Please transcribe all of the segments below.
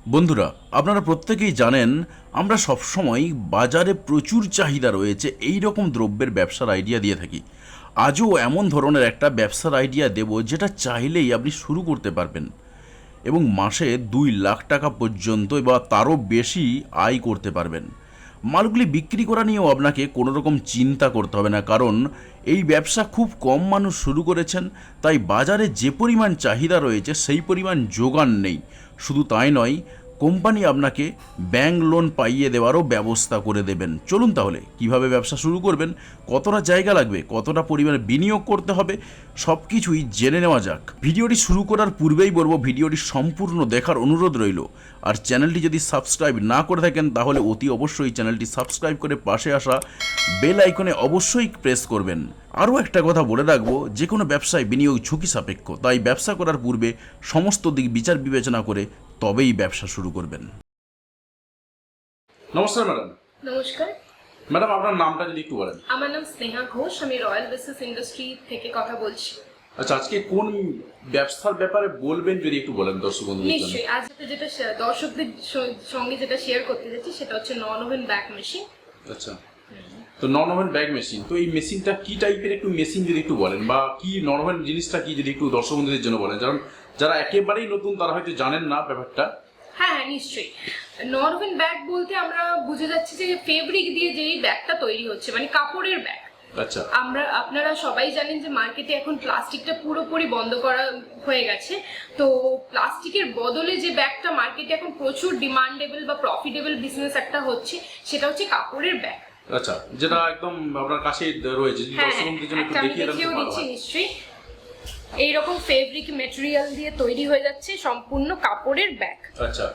বন্ধুরা, আপনারা প্রত্যেকেই জানেন আমরা সবসময় বাজারে প্রচুর চাহিদা রয়েছে এই রকম দ্রব্যের ব্যবসার আইডিয়া দিয়ে থাকি। আজও এমন ধরনের একটা ব্যবসার আইডিয়া দেব যেটা চাইলেই আপনি শুরু করতে পারবেন এবং মাসে 2 লাখ টাকা পর্যন্ত বা তারও বেশি আয় করতে পারবেন। মালগুলি বিক্রি করা নিয়েও আপনাকে কোনো রকম চিন্তা করতে হবে না, কারণ এই ব্যবসা খুব কম মানুষ শুরু করেছেন, তাই বাজারে যে পরিমাণ চাহিদা রয়েছে সেই পরিমাণ যোগান নেই। শুধু তাই নয়, কোম্পানি আপনাকে ব্যাংক লোন পাইয়ে দেওয়ারও ব্যবস্থা করে দেবেন। চলুন তাহলে কিভাবে ব্যবসা শুরু করবেন, কতটা জায়গা লাগবে, কতটা পরিমাণে বিনিয়োগ করতে হবে, সব কিছুই জেনে নেওয়া যাক। ভিডিওটি শুরু করার পূর্বেই বলবো, ভিডিওটি সম্পূর্ণ দেখার অনুরোধ রইল। আর চ্যানেলটি যদি সাবস্ক্রাইব না করে থাকেন তাহলে অতি অবশ্যই চ্যানেলটি সাবস্ক্রাইব করে পাশে আসা বেল আইকনে অবশ্যই প্রেস করবেন। আরও একটা কথা বলে রাখবো, যে কোনো ব্যবসায় বিনিয়োগ ঝুঁকি সাপেক্ষ, তাই ব্যবসা করার পূর্বে সমস্ত দিক বিচার বিবেচনা করে তবেই ব্যবসা শুরু করবেন। নমস্কার ম্যাডাম। নমস্কার ম্যাডাম, আপনার নামটা যদি একটু বলেন। আমার নাম স্নেহা ঘোষ, আমি রয়্যাল বিজনেস ইন্ডাস্ট্রি থেকে কথা বলছি। আচ্ছা, আজকে কোন ব্যবসার ব্যাপারে বলবেন যদি একটু বলেন দর্শক বন্ধুদের জন্য। নিশ্চয়ই, আজ যেটা দর্শকদের সঙ্গে যেটা শেয়ার করতে যাচ্ছি সেটা হচ্ছে নন ওভেন ব্যাগ মেশিন। আচ্ছা, তো নন ওভেন ব্যাগ মেশিন, তো এই মেশিনটা কি টাইপের একটু মেশিন যদি একটু বলেন, বা কি নন ওভেন জিনিসটা কি যদি একটু দর্শক বন্ধুদের জন্য বলেন, কারণ যারা একেবারেই নতুন তারা হয়তো জানেন না ব্যাপারটা। হ্যাঁ হ্যাঁ, নিশ্চয়ই। নন ওভেন ব্যাগ বলতে আমরা বুঝে যাচ্ছি যে ফেব্রিক দিয়ে যেই ব্যাগটা তৈরি হচ্ছে, মানে কাপড়ের ব্যাগ। আচ্ছা, আপনারা সবাই জানেন যে মার্কেটে এখন প্লাস্টিকটা পুরোপুরি বন্ধ করা হয়ে গেছে। তো প্লাস্টিকের বদলে যে ব্যাগটা মার্কেটে এখন প্রচুর ডিমান্ডেবল বা প্রফিটেবল বিজনেস একটা হচ্ছে, সেটা হচ্ছে কাপড়ের ব্যাগ। আচ্ছা, যেটা একদম আপনার কাছে রয়েছে, যদি দর্শক বন্ধুদের জন্য একটু দেখিয়ে দেন তো ভালো দিচ্ছি হয়। নিশ্চয়ই। এইরকম ফেব্রিক ম্যাটেরিয়াল দিয়ে তৈরি হয়ে যাচ্ছে সম্পূর্ণ কাপড়ের ব্যাগ। আচ্ছা,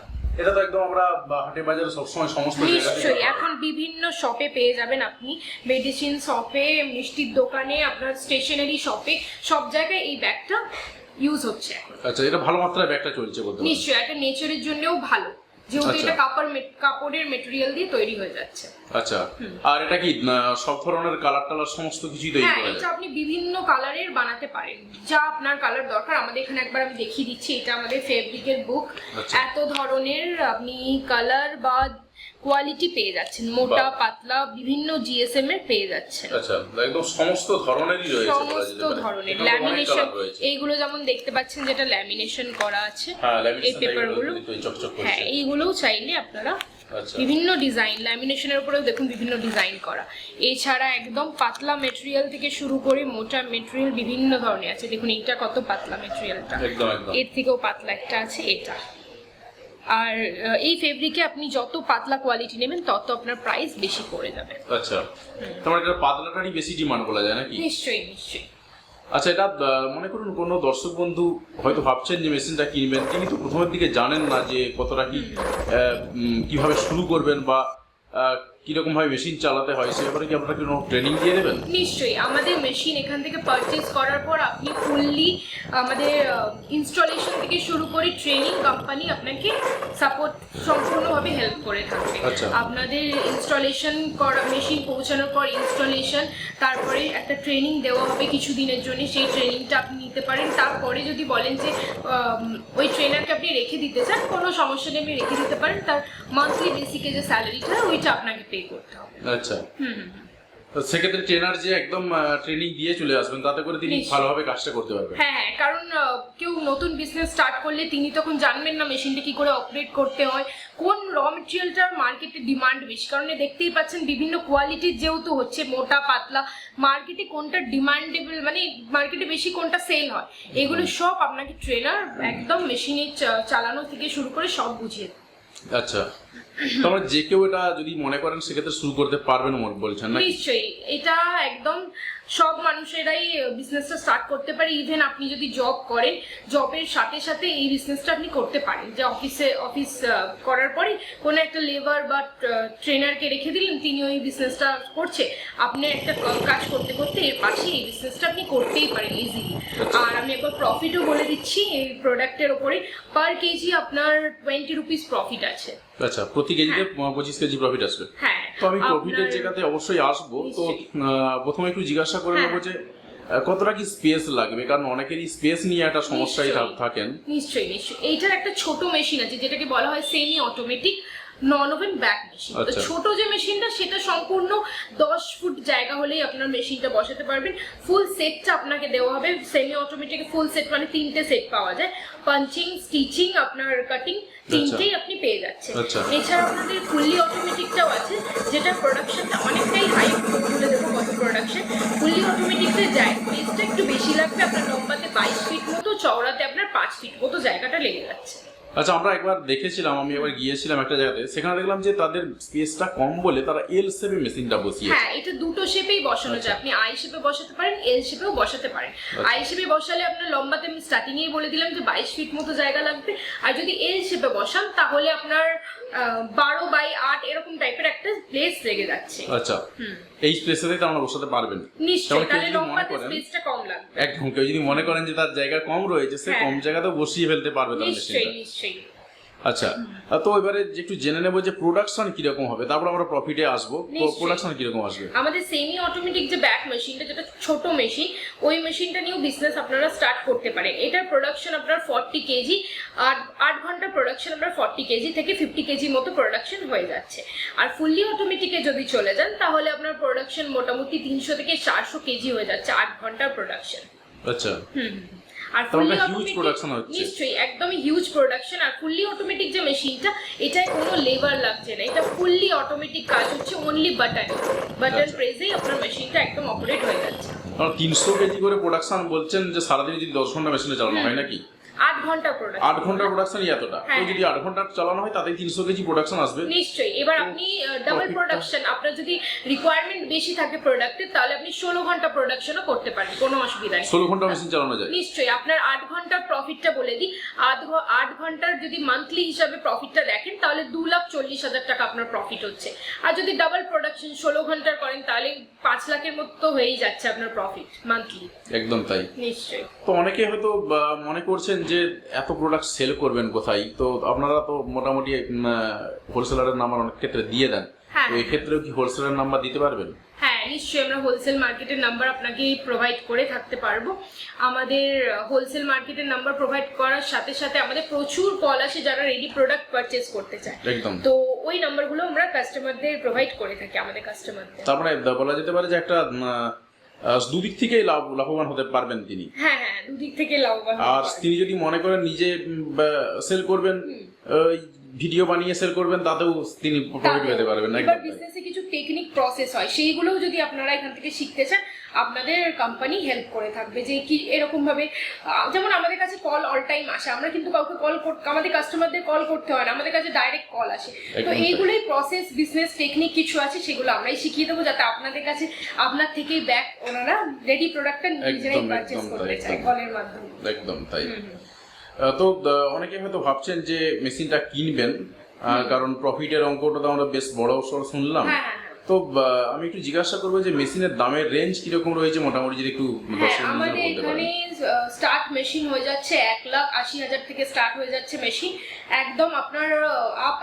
এটা তো একদম আমরা হাটে বাজারে সবসময় সমস্ত নিশ্চয়ই এখন বিভিন্ন শপে পেয়ে যাবেন আপনি, মেডিসিন শপে, মিষ্টির দোকানে, আপনার স্টেশনারি শপে, সব জায়গায় এই ব্যাগটা ইউজ হচ্ছে এখন। আচ্ছা, এটা ভালো মাত্রায় ব্যাগটা চলছে বলতে পারেন। নিশ্চয়ই, এটা নেচারের জন্যও ভালো, যেহেতু এটা কাপড়ের মেটেরিয়াল দিয়ে তৈরি হয়ে যাচ্ছে। আচ্ছা, আর এটা কি সব ধরনের কালার টালার সমস্ত কিছুই তৈরি করা যায়? এটা আপনি বিভিন্ন কালারের বানাতে পারেন, যা আপনার কালার দরকার। আমাদের এখানে একবার আমি দেখিয়ে দিচ্ছি, এটা আমাদের ফেব্রিকের বুক। এত ধরনের আপনি কালার বা কোয়ালিটি পেয়ে যাচ্ছেন, মোটা পাতলা বিভিন্ন জিএসএম এর পেয়ে যাচ্ছেন। আচ্ছা, একদম সমস্ত ধরনেরই রয়েছে, সমস্ত ধরনের ল্যামিনেশন, এইগুলো যেমন দেখতে পাচ্ছেন যেটা ল্যামিনেশন করা আছে, এই পেপারগুলো, হ্যাঁ এইগুলোও চাইলে আপনারা বিভিন্ন ডিজাইন, ল্যামিনেশনের উপরেও দেখুন বিভিন্ন ডিজাইন করা। এছাড়া একদম পাতলা মেটেরিয়াল থেকে শুরু করে মোটা মেটেরিয়াল বিভিন্ন ধরনের আছে। দেখুন এইটা কত পাতলা মেটেরিয়ালটা, এর থেকেও পাতলা একটা আছে এটা। আর এই ফেব্রিকে আপনি যত পাতলা কোয়ালিটি নেবেন তত আপনার প্রাইস বেশি পড়ে যাবে। আচ্ছা, তোমার এটা পাতলাটারই বেশি ডিমান্ড বলা যায় নাকি? নিশ্চয়ই নিশ্চয়ই। আচ্ছা, এটা মনে করুন কোনো দর্শক বন্ধু হয়তো ভাবছেন যে মেশিনটা কিনবেন, তিনি তো প্রথমের দিকে জানেন না যে কতটা কি কিভাবে শুরু করবেন বা কিরকম ভাবে মেশিন চালাতে হয়, সে ব্যাপারে কি আপনারা কোনো ট্রেনিং দিয়ে দেবেন? নিশ্চয়ই, আমাদের মেশিন এখান থেকে পারচেজ করার পর আপনি ফুললি আমাদের ইনস্টলেশন থেকে শুরু করে ট্রেনিং, কোম্পানি আপনাকে সাপোর্ট সম্পূর্ণভাবে হেল্প করে থাকবে। আপনাদের ইনস্টলেশন করা, মেশিন পৌঁছানোর পর ইনস্টলেশন, তারপরে একটা ট্রেনিং দেওয়া হবে কিছু দিনের জন্য, সেই ট্রেনিংটা আপনি নিতে পারেন। তারপরে যদি বলেন যে ওই ট্রেনারকে আপনি রেখে দিতে চান, কোনো সমস্যা নেই, আপনি রেখে দিতে পারেন। তার মান্থলি বেসিকে যে স্যালারিটা, ওইটা আপনাকে পে করতে হবে। আচ্ছা, তো সেক্ষেত্রে ট্রেনার যে একদম ট্রেনিং দিয়ে চলে আসবেন, তাতে করে তিনি ভালোভাবে কাজটা করতে পারবেন। হ্যাঁ, কারণ কেউ নতুন বিজনেস স্টার্ট করলে তিনি তখন জানবেন না মেশিনটা কি করে অপারেট করতে হয়, কোন র মেটেরিয়ালটার মার্কেটে ডিমান্ড বেশি। কারণ দেখতেই পাচ্ছেন বিভিন্ন কোয়ালিটির যেহেতু হচ্ছে, মোটা পাতলা, মার্কেটে কোনটা ডিমান্ডেবল, মানে মার্কেটে বেশি কোনটা সেল হয়, এগুলো সব আপনাকে ট্রেনার একদম মেশিনে চালানো থেকে শুরু করে সব বুঝিয়ে দেয়। আচ্ছা, তাহলে যে কেউ এটা যদি মনে করেন সেক্ষেত্রে শুরু করতে পারবেন বলছেন না? নিশ্চয়ই, এটা একদম সব মানুষেরাই বিজনেসটা স্টার্ট করতে পারে। ইভেন আপনি যদি জব করেন, জবের সাথে সাথে এই বিজনেসটা আপনি করতে পারেন। যে অফিস করার পরে কোনো একটা লেবার বা ট্রেনারকে রেখে দিলেন, তিনি ওই বিজনেসটা করছে, আপনি একটা কাজ করতে করতে এর পাশে এই বিজনেসটা আপনি করতেই পারেন ইজিলি। আর আমি একবার প্রফিটও বলে দিচ্ছি, এই প্রোডাক্টের ওপরে পার কেজি আপনার 20 রুপিস প্রফিট আছে। আচ্ছা, প্রতি কেজিতে 25 কেজি প্রফিট আসবে। হ্যাঁ, তো আমি প্রফিটের জায়গাতে অবশ্যই আসবো। তো প্রথমে একটু জিজ্ঞাসা করে নেবো যে কতটা কি স্পেস লাগবে, কারণ অনেকেরই স্পেস নিয়ে একটা সমস্যায় থাকেন। নিশ্চয়ই নিশ্চয়ই। এইটার একটা ছোট মেশিন আছে যেটাকে বলা হয় semi automatic non woven back machine. তো ছোট যে মেশিনটা সেটা সম্পূর্ণ 10 ফুট জায়গা হলেই আপনার মেশিনটা বসাতে পারবেন। ফুল সেটটা আপনাকে দেওয়া হবে। সেমি অটোমেটিক ফুল সেট মানে 3টে সেট পাওয়া যায়, পাঞ্চিং, স্টিচিং, আপনার কাটিং, তিনটেই আপনি পেয়ে যাচ্ছেন। এছাড়া আপনাদের ফুললি অটোমেটিকটাও আছে যেটা প্রোডাকশনটা অনেকটাই হাই, বলে দেবো কত প্রোডাকশন। ফুললি অটোমেটিকটা যায় স্পেসটা একটু বেশি লাগবে, আপনার লম্বাতে 22 ফিট মতো, চওড়াতে আপনার 5 ফিট মতো জায়গাটা লেগে যাচ্ছে। আচ্ছা, আমরা একবার দেখেছিলাম, আমি একবার গিয়েছিলাম একটা জায়গাতে, সেখানে দেখলাম যে তাদের স্পেসটা কম বলে তারা এল শেপে মেশিনটা বসিয়েছে। হ্যাঁ, এটা দুটো শেপেই বসানো যায়, আপনি আই শেপে বসাতে পারেন, এল শেপেও বসাতে পারেন। আই শেপে বসালে আপনার লম্বাতে আমি স্টার্টিং এই বলে দিলাম যে 22 ফিট মতো জায়গা লাগবে, আর যদি এল শেপে বসান তাহলে আপনার 12/8 এরকম টাইপের একটা প্লেস লেগে যাচ্ছে। আচ্ছা, এই স্পেসেতে তো আমরা বসাতে পারবেন নিশ্চয়ই, তাহলে লম্বাতে স্পেসটা কম লাগবে। একদম, কেউ যদি মনে করেন যে তার জায়গা কম রয়েছে, সে কম জায়গাতেও বসিয়ে ফেলতে পারবে তার মেশিনটা। নিশ্চয়ই নিশ্চয়ই। আচ্ছা, তো এবারে একটু জেনে নেবো যে প্রোডাকশন কিরকম হবে, তারপর আমরা প্রফিটে আসবো। প্রোডাকশন কিরকম আসবে? আমাদের সেমি অটোমেটিক যে ব্যাক মেশিনটা, যেটা ছোট মেশিন, ওই মেশিনটা নিয়েও বিজনেস আপনারা স্টার্ট করতে পারেন। এটার প্রোডাকশন আপনার 40 কেজি, 8 ঘন্টা প্রোডাকশন আপনার 40 কেজি থেকে 50 কেজি মতো প্রোডাকশন হয়ে যাচ্ছে। আর ফুললি অটোমেটিকে যদি চলে যান তাহলে আপনার প্রোডাকশন মোটামুটি 300 থেকে 400 কেজি হয়ে যাচ্ছে 8 ঘন্টার প্রোডাকশন। আচ্ছা, আর ফুললি হিউজ প্রোডাকশন হচ্ছে। নিশ্চয়ই, একদমই হিউজ প্রোডাকশন। আর ফুললি অটোমেটিক যে মেশিনটা, এটায় কোনো লেবার লাগছে না, এটা ফুললি অটোমেটিক কাজ হচ্ছে অনলি বাটন প্রেসেই আপনার মেশিনটা একদম অপারেট হয়ে যাচ্ছে। 300 কেজি করে প্রোডাকশন বলছেন যে সারাদিনে যদি 10 ঘন্টা মেশিনে চালানো হয় নাকি? 8 ঘন্টা প্রোডাকশন। 8 ঘন্টা প্রোডাকশনই এতটা, তো যদি 8 ঘন্টা চালানো হয় তাতেই 300 কেজি প্রোডাকশন আসবে। নিশ্চয়ই। এবার আপনি ডাবল প্রোডাকশন, আপনার যদি রিকোয়ারমেন্ট বেশি থাকে প্রোডাক্টের, তাহলে আপনি 16 ঘন্টা প্রোডাকশনও করতে পারেন, কোনো অসুবিধা নেই। 16 ঘন্টা মেশিন চালানো যায়। নিশ্চয়ই। আপনার 8 ঘন্টার প্রফিটটা বলে দিই, 8 ঘন্টার যদি মান্থলি হিসাবে প্রফিটটা দেখেন তাহলে 2,40,000 টাকা আপনার প্রফিট হচ্ছে। আর যদি ডাবল প্রোডাকশন 16 ঘন্টার করেন তাহলে 5 লাখের মতো হয়েই যাচ্ছে আপনার প্রফিট মান্থলি। একদম তাই। নিশ্চয়ই। তো অনেকে হয়তো মনে করছেন যে এত প্রোডাক্ট সেল করবেন কোথায়, তো আপনারা তো মোটামুটি হোলসেলারের নাম্বার অনেক ক্ষেত্রে দিয়ে দেন, তো এই ক্ষেত্রেও কি হোলসেলার নাম্বার দিতে পারবেন? হ্যাঁ, নিশ্চয়ই। আমরা হোলসেল মার্কেটের নাম্বার আপনাকে প্রোভাইড করে থাকতে পারবো। আমাদের হোলসেল মার্কেটের নাম্বার প্রোভাইড করার সাথে সাথে আমাদের প্রচুর কল আসে যারা রেডি প্রোডাক্ট পারচেজ করতে চায়। একদম। তো ওই নাম্বারগুলো আমরা কাস্টমারদের প্রোভাইড করে থাকি, আমাদের কাস্টমারদের। তার মানে বলা যেতে পারে যে একটা দুদিক থেকেই লাভবান হতে পারবেন তিনি। হ্যাঁ হ্যাঁ, দুদিক থেকে লাভবান। আর তিনি যদি মনে করেন নিজে সেল করবেন, ভিডিও বানিয়ে সেল করবেন, তাতেও তিনি প্রফিট পেতে পারবেন। এবার বিজনেসে কিছু টেকনিক প্রসেস হয়, সেইগুলোও যদি আপনারা এখান থেকে শিখতে চান, আপনাদের কোম্পানি হেল্প করে থাকবে। যে কি এরকম ভাবে, যেমন আমাদের কাছে কল অল টাইম আসে, আমরা কিন্তু কাউকে আমাদের কাস্টমারদের কল করতে হয় না, আমাদের কাছে ডাইরেক্ট কল আসে। তো এইগুলোই প্রসেস, বিজনেস টেকনিক কিছু আছে, সেগুলো আমরাই শিখিয়ে দেবো যাতে আপনাদের কাছে আপনার থেকেই ব্যাক ওনারা রেডি প্রোডাক্টটা নিজেরাই পারচেজ করতে চায় কলের মাধ্যমে। একদম তাই। তো অনেকে হয়তো ভাবছেন যে মেশিনটা কিনবেন, কারণ প্রফিটের অঙ্কটা তো আমরা বেশ বড় সড় শুনলাম। তো আমি একটু জিজ্ঞাসা করবো যে মেশিনের দামের রেঞ্জ কিরকম রয়েছে মোটামুটি, যদি একটু আমাদের এখানে স্টার্ট মেশিন হয়ে যাচ্ছে 1,80,000 থেকে স্টার্ট হয়ে যাচ্ছে মেশিন। একদম আপনার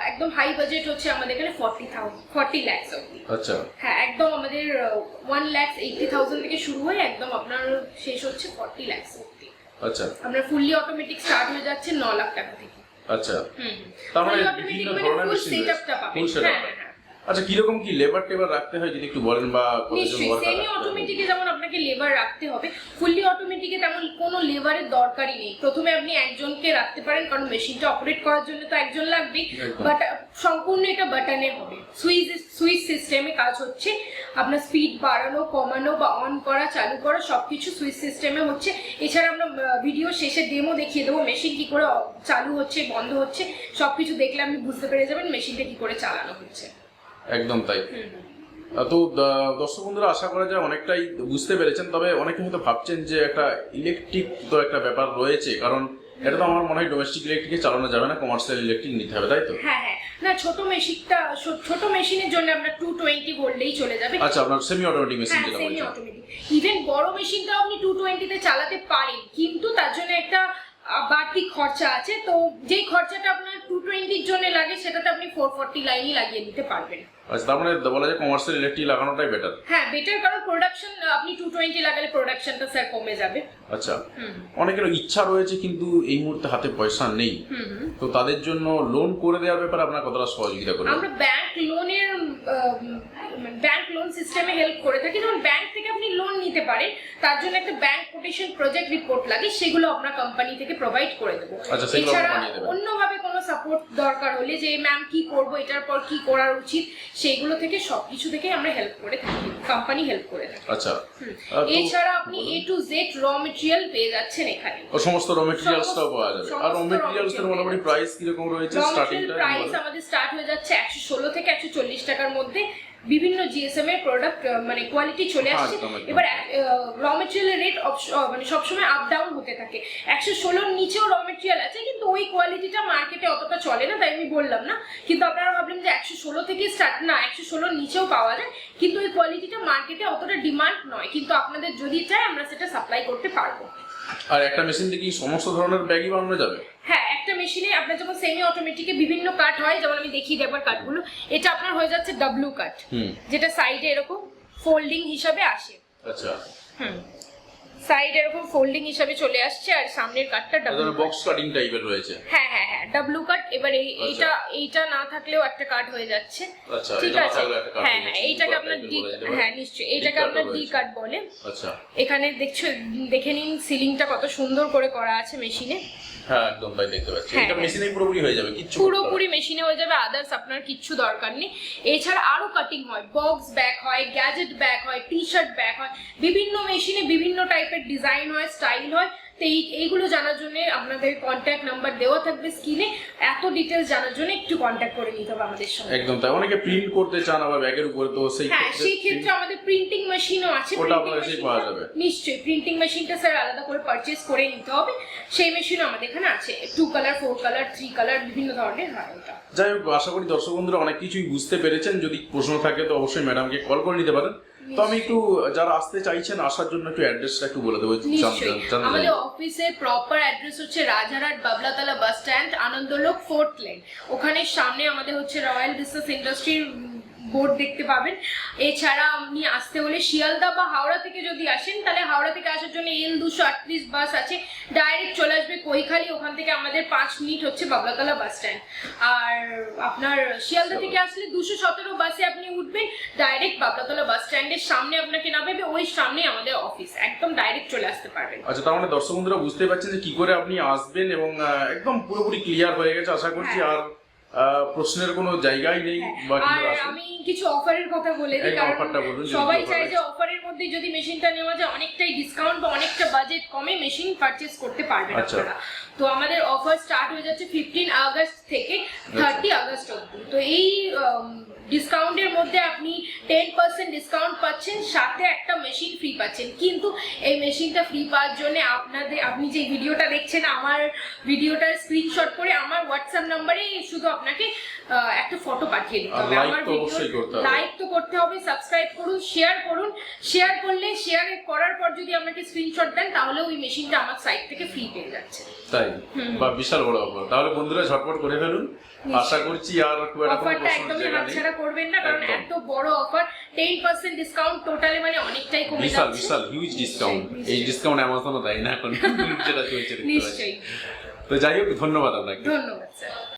একদম হাই বাজেট হচ্ছে আমাদের এখানে 40 লাখ অবধি। আচ্ছা। হ্যাঁ, একদম আমাদের 1,80,000 থেকে শুরু হয়ে একদম আপনার শেষ হচ্ছে 40 লাখ অবধি। আচ্ছা। আমরা ফুললি অটোমেটিক স্টার্ট হয়ে যাচ্ছে 9 লাখ টাকা থেকে। আচ্ছা। তার মানে বিভিন্ন ধরনের মেশিন সেটআপটা পাবেন। হ্যাঁ। আচ্ছা, কিরকম কি লেবার টেবার রাখতে হয় যদি একটু বলেন, বা নিশ্চয়ই। সেমি অটোমেটিকে যেমন আপনাকে লেবার রাখতে হবে, ফুললি অটোমেটিকে তেমন কোনো লেবারের দরকারই নেই। প্রথমে আপনি একজনকে রাখতে পারেন, কারণ মেশিনটা অপারেট করার জন্য তো একজন লাগবে, বাট সম্পূর্ণ এটা বাটনে হবে, সুইচ সিস্টেমে কাজ হচ্ছে। আপনার স্পিড বাড়ানো, কমানো বা অন করা, চালু করা সবকিছু সুইচ সিস্টেমে হচ্ছে। এছাড়া আমরা ভিডিও শেষে ডেমো দেখিয়ে দেবো মেশিন কি করে চালু হচ্ছে, বন্ধ হচ্ছে, সবকিছু দেখলে আপনি বুঝতে পেরে যাবেন মেশিনটা কি করে চালানো হচ্ছে। একদম তাই। তো দর্শক বন্ধুরা, আশা করা যায় অনেকটাই বুঝতে পেরেছেন। তবে অনেকে হয়তো ভাবছেন যে একটা ইলেকট্রিক তো একটা ব্যাপার রয়েছে, কারণ এটা তো আমার মনে হয় ডোমেস্টিক ইলেকট্রিকে চালানো যাবে না, কমার্শিয়াল ইলেকট্রিক নিতে হবে, তাই তো? হ্যাঁ হ্যাঁ, না ছোট মেশিনের জন্য আমরা 220 ভোল্টেই চলে যাবে। আচ্ছা, আপনার সেমি অটোমেটিক মেশিন যেটা সেমি অটোমেটিক। ইভেন বড় মেশিনটাও আপনি 220 তে চালাতে পারেন, কিন্তু তার জন্য একটা বাড়তি খরচা আছে। তো যেই খরচাটা আপনার 220 এর জন্য লাগে সেটাতে আপনি 440 লাইনই লাগিয়ে নিতে পারবেন। আচ্ছা, তার মানে বলা যায় কমার্শিয়াল ইলেকট্রিক লাগানোটাই বেটার। হ্যাঁ বেটার, কারণ প্রোডাকশন আপনি 220 লাগালে প্রোডাকশনটা স্যার কমে যাবে। আচ্ছা, অনেকের ইচ্ছা রয়েছে কিন্তু এই মুহূর্তে হাতে পয়সা নেই, তো তাদের জন্য লোন করে দেওয়ার ব্যাপারে আপনার কতটা সহযোগিতা করবেন? আমরা ব্যাংক লোন সিস্টেমে হেল্প করে থাকি। যেমন ব্যাংক থেকে আপনি লোন নিতে পারেন, তার জন্য একটা ব্যাংক কোটেশন প্রজেক্ট রিপোর্ট লাগে, সেগুলো আপনার কোম্পানি থেকে প্রোভাইড করে দেবো। এছাড়া অন্যভাবে কোনো সাপোর্ট দরকার হলে যে ম্যাম কি করব, এটার পর কি করার উচিত, সেগুলো থেকে সবকিছু থেকে আমরা হেল্প করে থাকি, কোম্পানি হেল্প করে থাকে। আচ্ছা, এছাড়া আপনি A to Z র মেটেরিয়াল পেয়ে যাচ্ছেন এখানে। সমস্ত র মেটেরিয়ালসটাও পাওয়া যাবে। আর র মেটেরিয়ালসের মোটামুটি প্রাইস কি রকম রয়েছে? স্টার্টিংটা প্রাইস আমাদের স্টার্ট হয়ে যাচ্ছে 116 থেকে 140 টাকার মধ্যে। বিভিন্ন জিএসএম এর প্রোডাক্ট মানে কোয়ালিটি চলে আসছে। এবার র মেটেরিয়ালের রেট মানে সবসময় আপ ডাউন হতে থাকে। 116 নিচেও র মেটেরিয়াল আছে, কিন্তু ওই কোয়ালিটিটা মার্কেটে অতটা চলে না, তাই আমি বললাম না। কিন্তু আপনারা ভাবলেন যে 116 থেকে স্টার্ট, না 116 নিচেও পাওয়া যায়, কিন্তু ওই কোয়ালিটিটা মার্কেটে অতটা ডিমান্ড নয়। কিন্তু আপনাদের যদি চাই আমরা সেটা সাপ্লাই করতে পারবো। আর একটা মেশিন থেকে সমস্ত ধরনের ব্যাগই বানানো যাবে? হ্যাঁ, একটা মেশিনে আপনার যেমন সেমি অটোমেটিকে বিভিন্ন কাট হয়, যেমন আমি দেখিয়ে দেবার কাটগুলো। এটা আপনার হয়ে যাচ্ছে ডাব্লু কাট, যেটা সাইডে এরকম ফোল্ডিং হিসাবে আসে। আচ্ছা, সাইডে এরকম ফোল্ডিং হিসাবে চলে আসছে, আর সামনের কাটটা ডাব্লু বক্স কাটিং টাইপের রয়েছে। হ্যাঁ হ্যাঁ হ্যাঁ, ডাব্লু কাট। এবার এইটা না থাকলেও একটা কাট হয়ে যাচ্ছে। আচ্ছা, ঠিক আছে। হ্যাঁ হ্যাঁ, এইটাকে আপনার ডি, হ্যাঁ নিশ্চয়ই এইটাকে আপনার ডি কাট বলে। আচ্ছা, এখানে দেখে নিন সিলিংটা কত সুন্দর করে করা আছে মেশিনে। হ্যাঁ একদম তাই দেখতে পাচ্ছি। এটা মেশিনেই পুরোপুরি হয়ে যাবে, কিছু পুরোপুরি মেশিনে হয়ে যাবে, আদার্স আপনার কিচ্ছু দরকার নেই। এছাড়া আরো কাটিং হয়, বক্স ব্যাগ হয়, গ্যাজেট ব্যাগ হয়, টি শার্ট ব্যাগ হয়, বিভিন্ন মেশিনে বিভিন্ন টাইপের ডিজাইন হয়, স্টাইল হয়। তো এইগুলো জানার জন্য আপনাদের কন্ট্যাক্ট নাম্বার দেওয়া থাকবে স্ক্রিনে। এত ডিটেলস জানার জন্য একটু কন্ট্যাক্ট করে নিতে হবে আমাদের সঙ্গে। একদম তাই। অনেকে প্রিন্ট করতে চান আবার ব্যাগের উপরে, তো সেই ক্ষেত্রে আমাদের প্রিন্টিং মেশিনও আছে। ওটা আপনার কাছেই পাওয়া যাবে? নিশ্চয়ই, প্রিন্টিং মেশিনটা স্যার আলাদা করে পারচেজ করে নিতে হবে। সেই মেশিনও আমাদের এখানে আছে, 2 কালার, 4 কালার, 3 কালার, বিভিন্ন ধরনের হয় ওটা। যাই হোক, আশা করি দর্শক বন্ধুরা অনেক কিছুই বুঝতে পেরেছেন। যদি প্রশ্ন থাকে তো অবশ্যই ম্যাডামকে কল করে নিতে পারেন। তো আমি একটু যারা আসতে চাইছেন, আসার জন্য একটু অ্যাড্রেসটা একটু বলে দেবো। আমাদের অফিসের প্রপার অ্যাড্রেস হচ্ছে Rajarhat Bablatala bus stand, Anandalok 4th lane. ওখানে সামনে আমাদের হচ্ছে রয়্যাল বিজনেস ইন্ডাস্ট্রির বোর্ড দেখতে পাবেন। এছাড়া আপনি আসতে হলে শিয়ালদা বা হাওড়া থেকে যদি আসেন, তাহলে হাওড়া থেকে আসার জন্য L238 বাস আছে, ডাইরেক্ট চলে আসবে কৈখালি। ওখান থেকে আমাদের 5 মিনিট হচ্ছে বাবলাতলা বাস স্ট্যান্ড। আর আপনার শিয়ালদা থেকে আসলে 217 বাসে আপনি উঠবেন, ডাইরেক্ট বাবলাতলা বাস স্ট্যান্ডের সামনে আপনাকে নামাবে, ওই সামনে আমাদের অফিস, একদম ডাইরেক্ট চলে আসতে পারবেন। আচ্ছা, তার মানে দর্শক বন্ধুরা বুঝতে পারছেন যে কি করে আপনি আসবেন, এবং একদম পুরোপুরি ক্লিয়ার হয়ে গেছে আশা করছি। আর প্রশ্নের কোনো জায়গাই নেই। আর আমি কিছু অফারের কথা বলে দিই, কারণ সবাই চায় যে অফারের মধ্যে যদি মেশিনটা নেওয়া যায় অনেকটাই ডিসকাউন্ট বা অনেকটা বাজেট কমে মেশিন পারচেজ করতে পারবেন আপনারা। তো আমাদের অফার স্টার্ট হয়ে যাচ্ছে 15 আগস্ট থেকে 30 আগস্ট অবধি। তো এই ডিসকাউন্টের মধ্যে আপনি 10% ডিসকাউন্ট পাচ্ছেন, সাথে একটা মেশিন ফ্রি পাচ্ছেন। কিন্তু এই মেশিনটা ফ্রি পাওয়ার জন্য আপনি যে ভিডিওটা দেখছেন, আমার ভিডিওটার স্ক্রিনশট করে আমার হোয়াটসঅ্যাপ নাম্বারে শুধু আপনাকে একটা ফটো পাঠিয়ে দিতে হবে। আমার ভিডিও লাইক তো করতে হবে, সাবস্ক্রাইব করুন, শেয়ার করুন। শেয়ার করলে, শেয়ার করার পর যদি আমাকে স্ক্রিনশট দেন, তাহলে ওই মেশিনটা আমার সাইট থেকে ফ্রি পেয়ে যাচ্ছে। তাই বা বিশাল বড় অফার। তাহলে বন্ধুরা ঝটপট করে ফেলুন। আশা করছি আর খুব একটা কোনো প্রশ্ন হাতছাড়া করবেন না, কারণ এত বড় অফার, 10% ডিসকাউন্ট টোটালি, মানে অনেকটাই কমে যাচ্ছে। বিশাল হিউজ ডিসকাউন্ট। এই ডিসকাউন্ট অ্যামাজনও দেয় না এখন, যেটা চলছে। নিশ্চয়ই। তো যাই হোক, ধন্যবাদ আপনাকে। ধন্যবাদ স্যার।